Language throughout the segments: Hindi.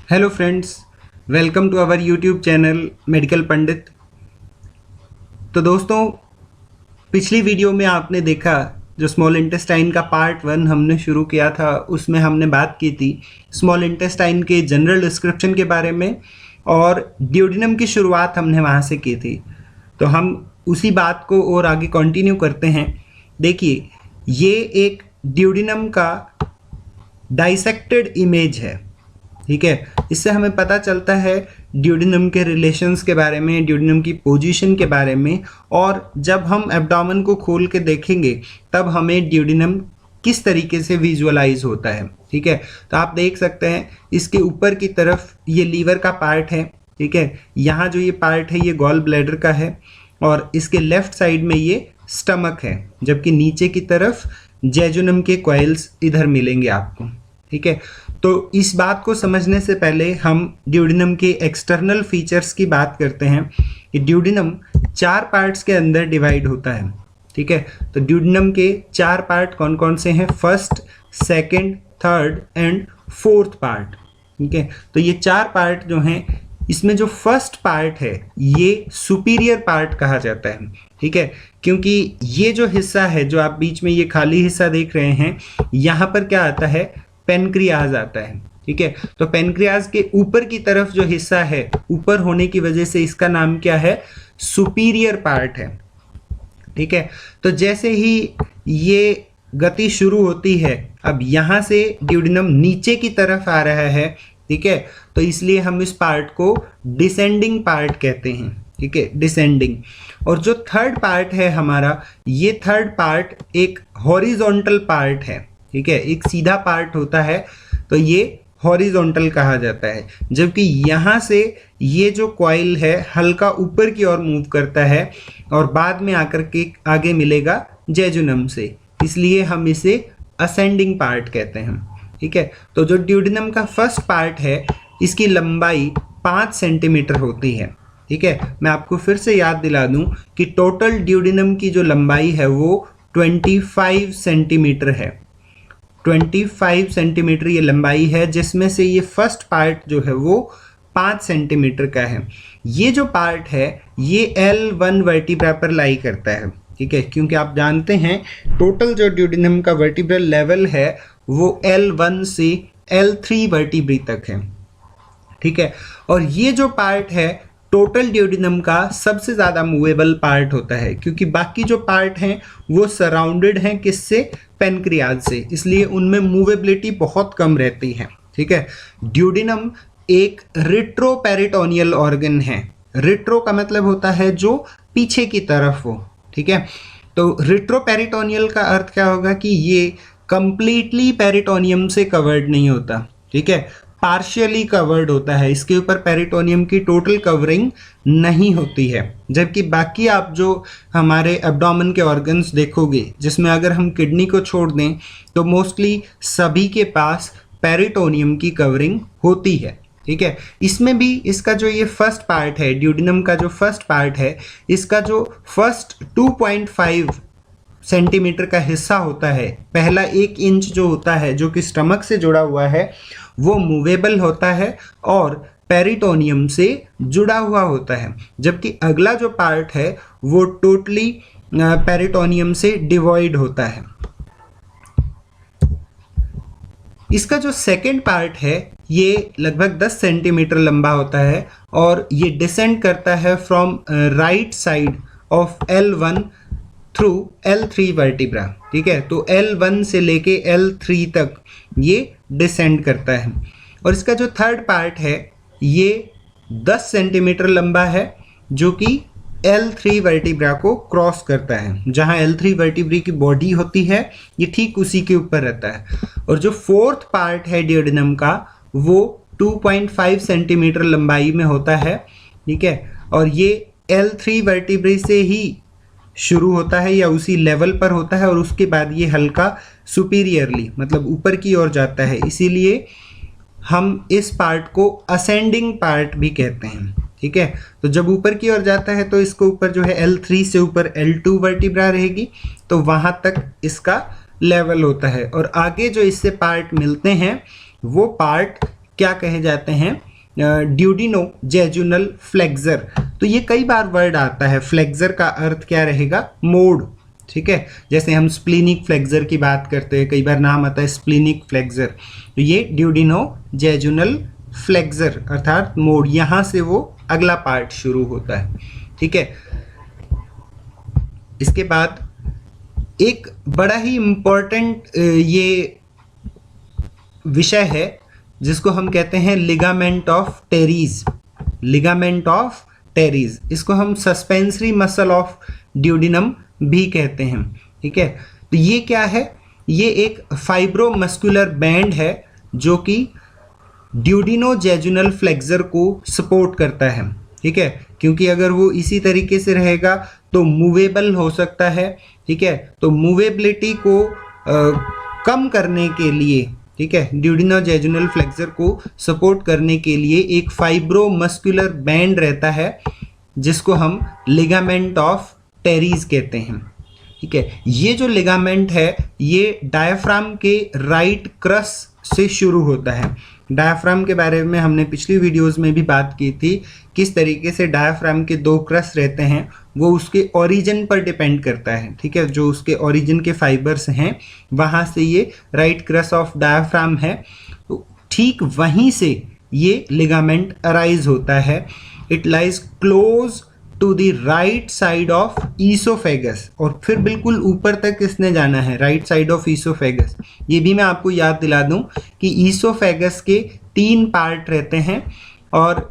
Hello friends, welcome to our YouTube channel medical Pandit. तो दोस्तों, पिछली वीडियो में आपने देखा जो स्मॉल इंटेस्टाइन का पार्ट 1 हमने शुरू किया था, उसमें हमने बात की थी स्मॉल इंटेस्टाइन के जनरल डिस्क्रिप्शन के बारे में और ड्यूडेनम की शुरुआत हमने वहाँ से की थी। तो हम उसी बात को और आगे कंटिन्यू करते हैं। देखिए, ये एक ड्यूडेनम का डाइसेक्टेड इमेज है, ठीक है। इससे हमें पता चलता है ड्यूडेनम के रिलेशंस के बारे में, ड्यूडेनम की पोजीशन के बारे में, और जब हम एब्डोमेन को खोल के देखेंगे तब हमें ड्यूडेनम किस तरीके से विजुअलाइज होता है, ठीक है। तो आप देख सकते हैं इसके ऊपर की तरफ ये लीवर का पार्ट है, ठीक है। यहाँ जो ये पार्ट है ये गॉल ब्लैडर का है और इसके लेफ्ट साइड में ये स्टमक है, जबकि नीचे की तरफ जेजुनम के कॉइल्स इधर मिलेंगे आपको, ठीक है। तो इस बात को समझने से पहले हम ड्यूडेनम के एक्सटर्नल फीचर्स की बात करते हैं कि ड्यूडेनम 4 पार्ट्स के अंदर डिवाइड होता है, ठीक है। तो ड्यूडेनम के 4 पार्ट कौन कौन से हैं? First, second, third and fourth part, ठीक है। तो ये 4 पार्ट जो हैं, इसमें जो फर्स्ट पार्ट है ये सुपीरियर पार्ट कहा जाता है, ठीक है। क्योंकि ये जो हिस्सा है, जो आप बीच में ये खाली हिस्सा देख रहे हैं, यहाँ पर क्या आता है? पेनक्रियाज आता है, ठीक है। तो पेनक्रियाज के ऊपर की तरफ जो हिस्सा है, ऊपर होने की वजह से इसका नाम क्या है? सुपीरियर पार्ट है, ठीक है। तो जैसे ही ये गति शुरू होती है, अब यहाँ से ड्यूडेनम नीचे की तरफ आ रहा है, ठीक है। तो इसलिए हम इस पार्ट को डिसेंडिंग पार्ट कहते हैं, ठीक है, डिसेंडिंग। और जो थर्ड पार्ट है हमारा, ये थर्ड पार्ट एक हॉरिजॉन्टल पार्ट है, ठीक है, एक सीधा पार्ट होता है, तो ये हॉरिजॉन्टल कहा जाता है। जबकि यहाँ से ये जो कॉइल है हल्का ऊपर की ओर मूव करता है और बाद में आकर के आगे मिलेगा जेजुनम से, इसलिए हम इसे असेंडिंग पार्ट कहते हैं, ठीक है। तो जो ड्यूडेनम का फर्स्ट पार्ट है, इसकी लंबाई 5 सेंटीमीटर होती है, ठीक है। मैं आपको फिर से याद दिला दूं कि टोटल ड्यूडेनम की जो लंबाई है वो 25 सेंटीमीटर है। 25 सेंटीमीटर ये लंबाई है, जिसमें से ये फर्स्ट पार्ट जो है वो 5 सेंटीमीटर का है। ये जो पार्ट है ये L1 वर्टिब्रा पर लाई करता है, ठीक है, क्योंकि आप जानते हैं टोटल जो ड्यूडेनम का वर्टिब्रल लेवल है वो L1 से L3 वर्टिब्री तक है, ठीक है। और ये जो पार्ट है टोटल ड्यूडेनम का सबसे ज़्यादा मूवेबल पार्ट होता है, क्योंकि बाकी जो पार्ट हैं वो सराउंडेड हैं किससे? पेनक्रियाज से, इसलिए उनमें मूवेबिलिटी बहुत कम रहती है, ठीक है। ड्यूडेनम एक रिट्रोपेरिटोनियल ऑर्गन है। रिट्रो का मतलब होता है जो पीछे की तरफ हो, ठीक है। तो रिट्रोपेरिटोनियल का अर्थ क्या होगा कि ये कंप्लीटली पेरिटोनियम से कवर्ड नहीं होता, ठीक है, पार्शियली कवर्ड होता है। इसके ऊपर पेरिटोनियम की टोटल कवरिंग नहीं होती है। जबकि बाकी आप जो हमारे एब्डोमेन के ऑर्गन्स देखोगे, जिसमें अगर हम किडनी को छोड़ दें तो मोस्टली सभी के पास पेरिटोनियम की कवरिंग होती है, ठीक है। इसमें भी इसका जो ये फर्स्ट पार्ट है, ड्यूडेनम का जो फर्स्ट पार्ट है, इसका जो फर्स्ट 2.5 सेंटीमीटर का हिस्सा होता है, पहला 1 इंच जो होता है, जो कि स्टमक से जुड़ा हुआ है, वो मूवेबल होता है और पेरिटोनियम से जुड़ा हुआ होता है। जबकि अगला जो पार्ट है वो टोटली पेरिटोनियम से डिवॉइड होता है। इसका जो सेकेंड पार्ट है ये लगभग 10 सेंटीमीटर लंबा होता है और ये डिसेंड करता है from right side of L1 through L3 vertebra, ठीक है। तो L1 से लेके L3 तक ये डिसेंड करता है। और इसका जो थर्ड पार्ट है ये 10 सेंटीमीटर लंबा है, जो कि L3 वर्टिब्रा को क्रॉस करता है। जहाँ L3 वर्टिब्री की बॉडी होती है ये ठीक उसी के ऊपर रहता है। और जो फोर्थ पार्ट है ड्यूडेनम का वो 2.5 सेंटीमीटर लंबाई में होता है, ठीक है। और ये L3 वर्टिब्री से ही शुरू होता है या उसी लेवल पर होता है और उसके बाद ये हल्का सुपीरियरली मतलब ऊपर की ओर जाता है, इसीलिए हम इस पार्ट को असेंडिंग पार्ट भी कहते हैं, ठीक है। तो जब ऊपर की ओर जाता है तो इसको ऊपर जो है L3 से ऊपर L2 वर्टिब्रा रहेगी, तो वहाँ तक इसका लेवल होता है। और आगे जो इससे पार्ट मिलते हैं वो पार्ट क्या कहे जाते हैं, ड्यूडिनो जेजुनल फ्लेक्सर। तो ये कई बार वर्ड आता है, फ्लेक्सर का अर्थ क्या रहेगा, मोड़, ठीक है। जैसे हम स्प्लीनिक फ्लेक्सर की बात करते हैं, कई बार नाम आता है स्प्लीनिक फ्लेक्सर, तो ये ड्यूडिनो जेजुनल फ्लेक्सर अर्थात मोड़, यहां से वो अगला पार्ट शुरू होता है, ठीक है। इसके बाद एक बड़ा ही इंपॉर्टेंट ये विषय है जिसको हम कहते हैं ligament of teres. Ligament of teres, इसको हम सस्पेंसरी मसल ऑफ ड्यूडिनम भी कहते हैं, ठीक है। तो ये क्या है, ये एक फाइब्रोमस्कुलर बैंड है जो कि ड्यूडिनोजेजुनल फ्लेक्सर को सपोर्ट करता है, ठीक है। क्योंकि अगर वो इसी तरीके से रहेगा तो मूवेबल हो सकता है, ठीक है। तो मूवेबिलिटी को कम करने के लिए, ठीक है, ड्यूडिनोजेजुनल फ्लेक्सर को सपोर्ट करने के लिए एक फाइब्रोमस्कुलर बैंड रहता है जिसको हम लिगामेंट ऑफ टेरीज कहते हैं, ठीक है। ये जो लिगामेंट है ये डायफ्राम के राइट क्रस से शुरू होता है। डायफ्राम के बारे में हमने पिछली वीडियोस में भी बात की थी, किस तरीके से डायफ्राम के दो क्रस रहते हैं, वो उसके ओरिजिन पर डिपेंड करता है, ठीक है। जो उसके ओरिजिन के फाइबर्स हैं वहाँ से ये राइट क्रस ऑफ डायफ्राम है, तो ठीक वहीं से ये लिगामेंट अराइज होता है। It lies close to the right side of oesophagus, और फिर बिल्कुल ऊपर तक किसने जाना है, राइट साइड ऑफ ईसोफेगस। ये भी मैं आपको याद दिला दूं कि ईसोफेगस के 3 पार्ट रहते हैं, और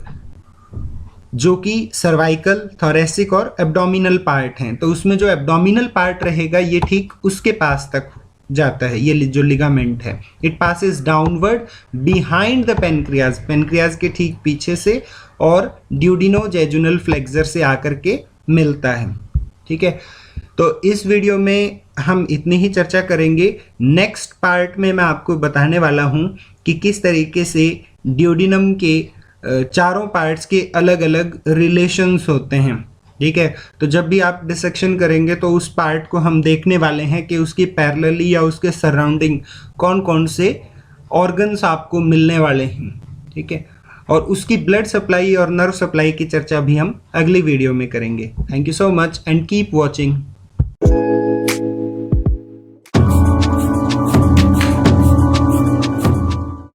जो कि सर्वाइकल, थोरेसिक और एब्डोमिनल पार्ट हैं। तो उसमें जो एब्डोमिनल पार्ट रहेगा ये ठीक उसके पास तक जाता है, ये जो लिगामेंट है। It passes downward behind the pancreas, pancreas के ठीक पीछे से, और ड्यूडिनोजेजुनल फ्लेक्सर से आकर के मिलता है, ठीक है। तो इस वीडियो में हम इतनी ही चर्चा करेंगे। नेक्स्ट पार्ट में मैं आपको बताने वाला हूं कि किस तरीके से ड्यूडिनम के चारों पार्ट्स के अलग अलग रिलेशंस होते हैं, ठीक है। तो जब भी आप डिसेक्शन करेंगे तो उस पार्ट को हम देखने वाले हैं कि उसकी पैरेलली या उसके सराउंडिंग कौन कौन से ऑर्गन्स आपको मिलने वाले हैं, ठीक है। और उसकी ब्लड सप्लाई और नर्व सप्लाई की चर्चा भी हम अगली वीडियो में करेंगे। Thank you so much and keep watching.